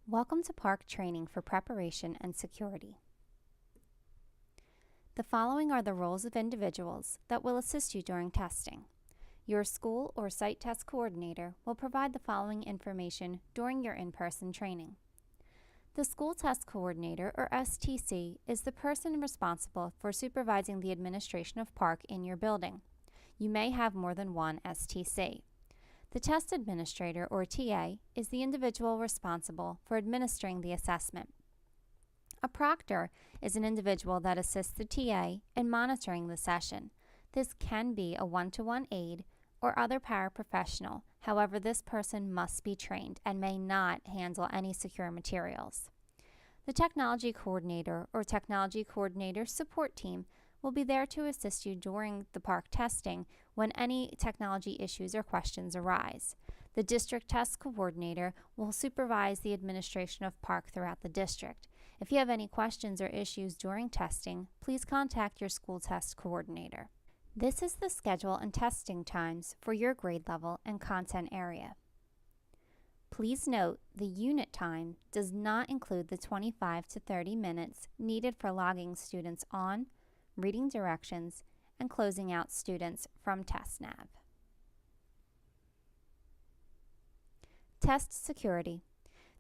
Welcome to PARCC Training for Preparation and Security. The following are the roles of individuals that will assist you during testing. Your school or site test coordinator will provide the following information during your in-person training. The School Test Coordinator, or STC, is the person responsible for supervising the administration of PARCC in your building. You may have more than one STC. The Test Administrator, or TA, is the individual responsible for administering the assessment. A proctor is an individual that assists the TA in monitoring the session. This can be a one-to-one aide or other paraprofessional. However, this person must be trained and may not handle any secure materials. The Technology Coordinator, or Technology Coordinator Support Team, will be there to assist you during the PARCC testing when any technology issues or questions arise. The District Test Coordinator will supervise the administration of PARCC throughout the district. If you have any questions or issues during testing, please contact your school test coordinator. This is the schedule and testing times for your grade level and content area. Please note the unit time does not include the 25 to 30 minutes needed for logging students on, reading directions, and closing out students from TestNav. Test security.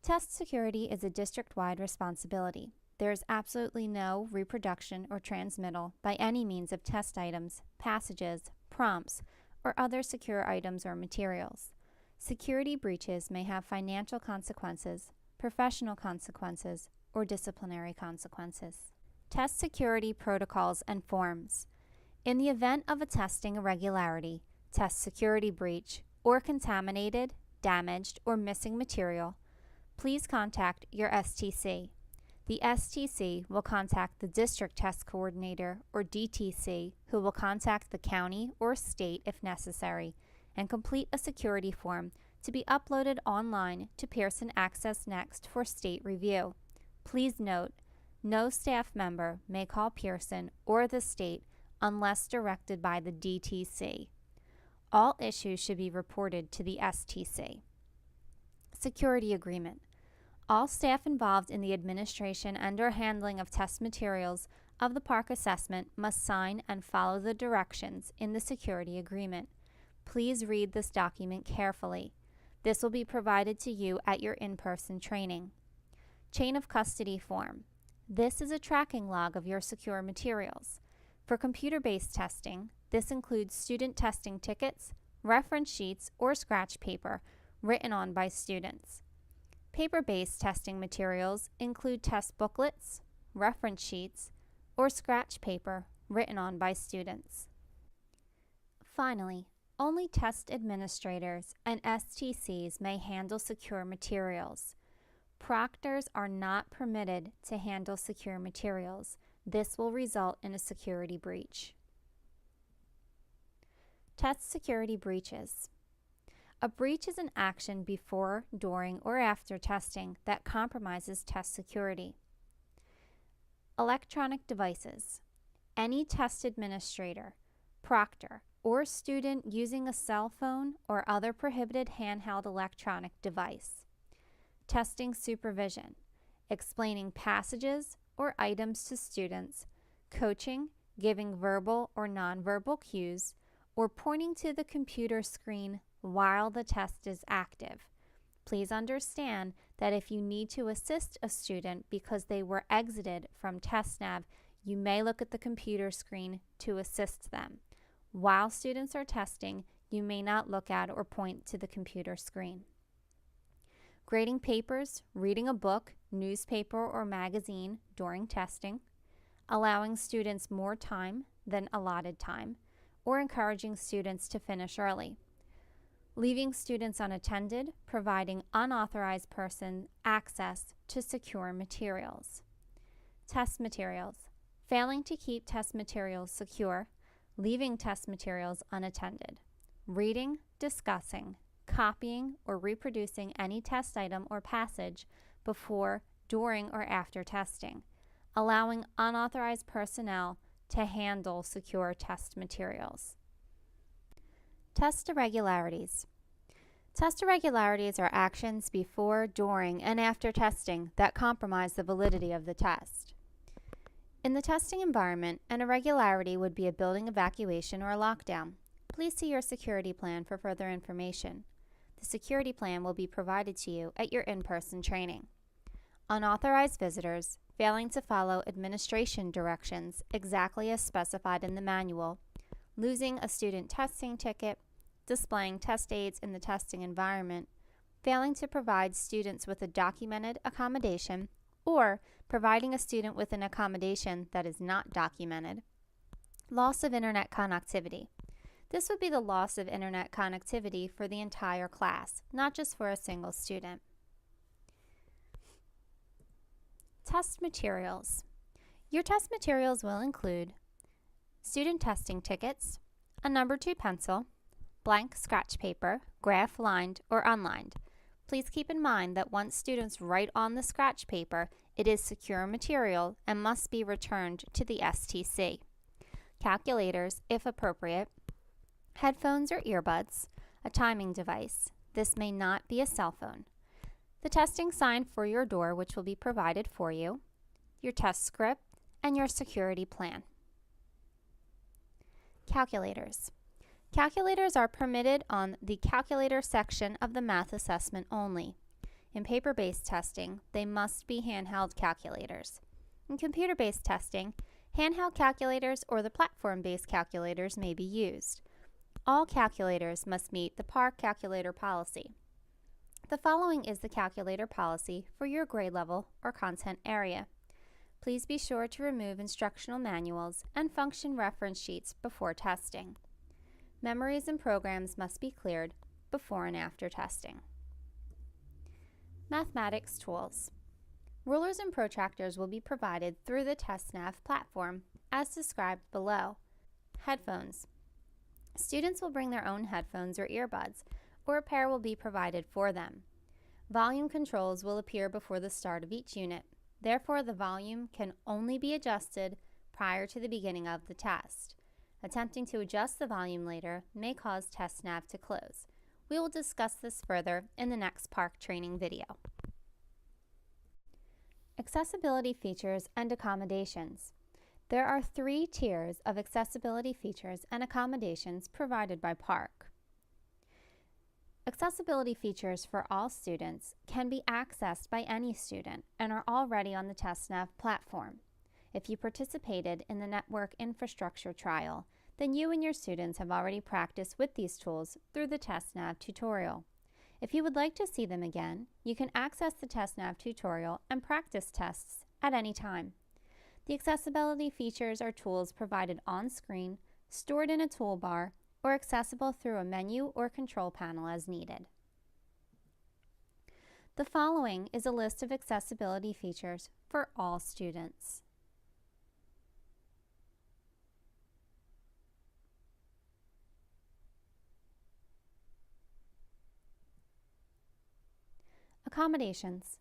Test security is a district-wide responsibility. There is absolutely no reproduction or transmittal by any means of test items, passages, prompts, or other secure items or materials. Security breaches may have financial consequences, professional consequences, or disciplinary consequences. Test security protocols and forms. In the event of a testing irregularity, test security breach, or contaminated, damaged, or missing material, please contact your STC. The STC will contact the District Test Coordinator, or DTC, who will contact the county or state if necessary, and complete a security form to be uploaded online to Pearson Access Next for state review. Please note, no staff member may call Pearson or the state unless directed by the DTC. All issues should be reported to the STC. Security agreement. All staff involved in the administration and/or handling of test materials of the PARCC assessment must sign and follow the directions in the security agreement. Please read this document carefully. This will be provided to you at your in-person training. Chain of custody form. This is a tracking log of your secure materials. For computer-based testing, this includes student testing tickets, reference sheets, or scratch paper written on by students. Paper-based testing materials include test booklets, reference sheets, or scratch paper written on by students. Finally, only test administrators and STCs may handle secure materials. Proctors are not permitted to handle secure materials. This will result in a security breach. Test security breaches. A breach is an action before, during, or after testing that compromises test security. Electronic devices. Any test administrator, proctor, or student using a cell phone or other prohibited handheld electronic device. Testing supervision, explaining passages or items to students, coaching, giving verbal or nonverbal cues, or pointing to the computer screen while the test is active. Please understand that if you need to assist a student because they were exited from TestNav, you may look at the computer screen to assist them. While students are testing, you may not look at or point to the computer screen. Grading papers, reading a book, newspaper, or magazine during testing, allowing students more time than allotted time, or encouraging students to finish early. Leaving students unattended, providing unauthorized person access to secure materials. Test materials. Failing to keep test materials secure, leaving test materials unattended. Reading, discussing, copying, or reproducing any test item or passage before, during, or after testing. Allowing unauthorized personnel to handle secure test materials. Test irregularities. Test irregularities are actions before, during, and after testing that compromise the validity of the test. In the testing environment, an irregularity would be a building evacuation or a lockdown. Please see your security plan for further information. The security plan will be provided to you at your in-person training. Unauthorized visitors, failing to follow administration directions exactly as specified in the manual, losing a student testing ticket, displaying test aids in the testing environment, failing to provide students with a documented accommodation, or providing a student with an accommodation that is not documented. Loss of internet connectivity. This would be the loss of internet connectivity for the entire class, not just for a single student. Test materials. Your test materials will include student testing tickets, a number 2 pencil, blank scratch paper, graph lined or unlined. Please keep in mind that once students write on the scratch paper, it is secure material and must be returned to the STC. Calculators, if appropriate, headphones or earbuds, a timing device. This may not be a cell phone. The testing sign for your door, which will be provided for you, your test script, and your security plan. Calculators. Calculators are permitted on the calculator section of the math assessment only. In paper-based testing, they must be handheld calculators. In computer-based testing, handheld calculators or the platform-based calculators may be used. All calculators must meet the PARCC calculator policy. The following is the calculator policy for your grade level or content area. Please be sure to remove instructional manuals and function reference sheets before testing. Memories and programs must be cleared before and after testing. Mathematics tools. Rulers and protractors will be provided through the TestNav platform as described below. Headphones. Students will bring their own headphones or earbuds, or a pair will be provided for them. Volume controls will appear before the start of each unit. Therefore, the volume can only be adjusted prior to the beginning of the test. Attempting to adjust the volume later may cause TestNav to close. We will discuss this further in the next PARCC training video. Accessibility features and accommodations. There are 3 tiers of accessibility features and accommodations provided by PARCC. Accessibility features for all students can be accessed by any student and are already on the TestNav platform. If you participated in the network infrastructure trial, then you and your students have already practiced with these tools through the TestNav tutorial. If you would like to see them again, you can access the TestNav tutorial and practice tests at any time. The accessibility features are tools provided on screen, stored in a toolbar, or accessible through a menu or control panel as needed. The following is a list of accessibility features for all students. Accommodations.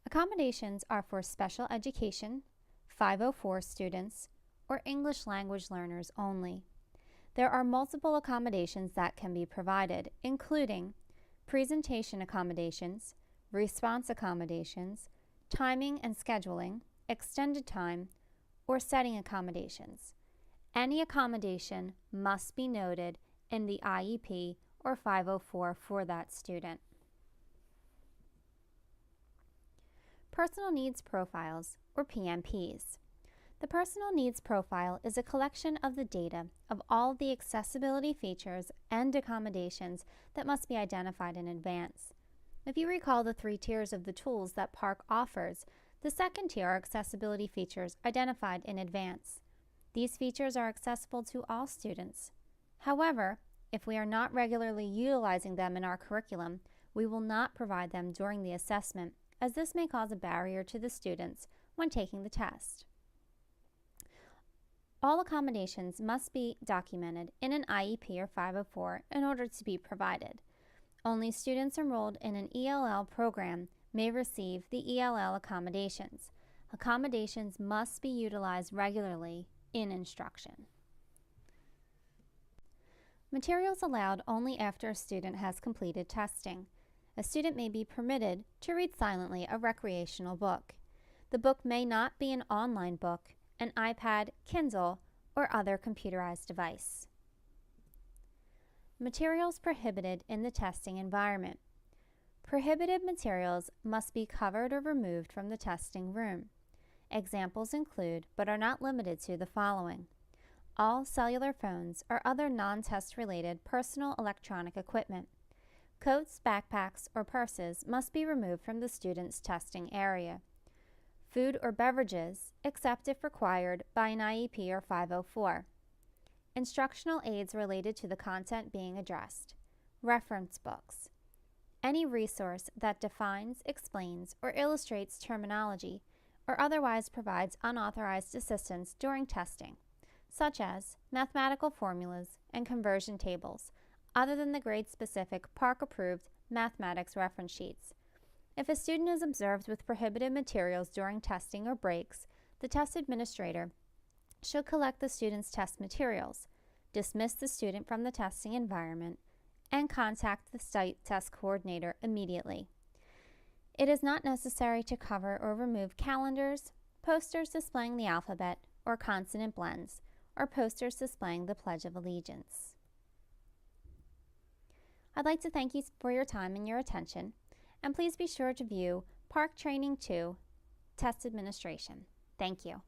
Accommodations are for special education, 504 students, or English language learners only. There are multiple accommodations that can be provided, including presentation accommodations, response accommodations, timing and scheduling, extended time, or setting accommodations. Any accommodation must be noted in the IEP or 504 for that student. Personal Needs Profiles, or PNPs. The Personal Needs Profile is a collection of the data of all the accessibility features and accommodations that must be identified in advance. If you recall the 3 tiers of the tools that PARCC offers, the second tier are accessibility features identified in advance. These features are accessible to all students. However, if we are not regularly utilizing them in our curriculum, we will not provide them during the assessment, as this may cause a barrier to the students when taking the test. All accommodations must be documented in an IEP or 504 in order to be provided. Only students enrolled in an ELL program may receive the ELL accommodations. Accommodations must be utilized regularly in instruction. Materials allowed only after a student has completed testing. A student may be permitted to read silently a recreational book. The book may not be an online book, an iPad, Kindle, or other computerized device. Materials prohibited in the testing environment. Prohibited materials must be covered or removed from the testing room. Examples include, but are not limited to, the following: all cellular phones or other non-test related personal electronic equipment. Coats, backpacks, or purses must be removed from the student's testing area. Food or beverages, except if required by an IEP or 504. Instructional aids related to the content being addressed. Reference books. Any resource that defines, explains, or illustrates terminology or otherwise provides unauthorized assistance during testing, such as mathematical formulas and conversion tables, other than the grade-specific PARCC-approved mathematics reference sheets. If a student is observed with prohibited materials during testing or breaks, the test administrator should collect the student's test materials, dismiss the student from the testing environment, and contact the site test coordinator immediately. It is not necessary to cover or remove calendars, posters displaying the alphabet or consonant blends, or posters displaying the Pledge of Allegiance. I'd like to thank you for your time and your attention, and please be sure to view PARCC Training 2, Test Administration. Thank you.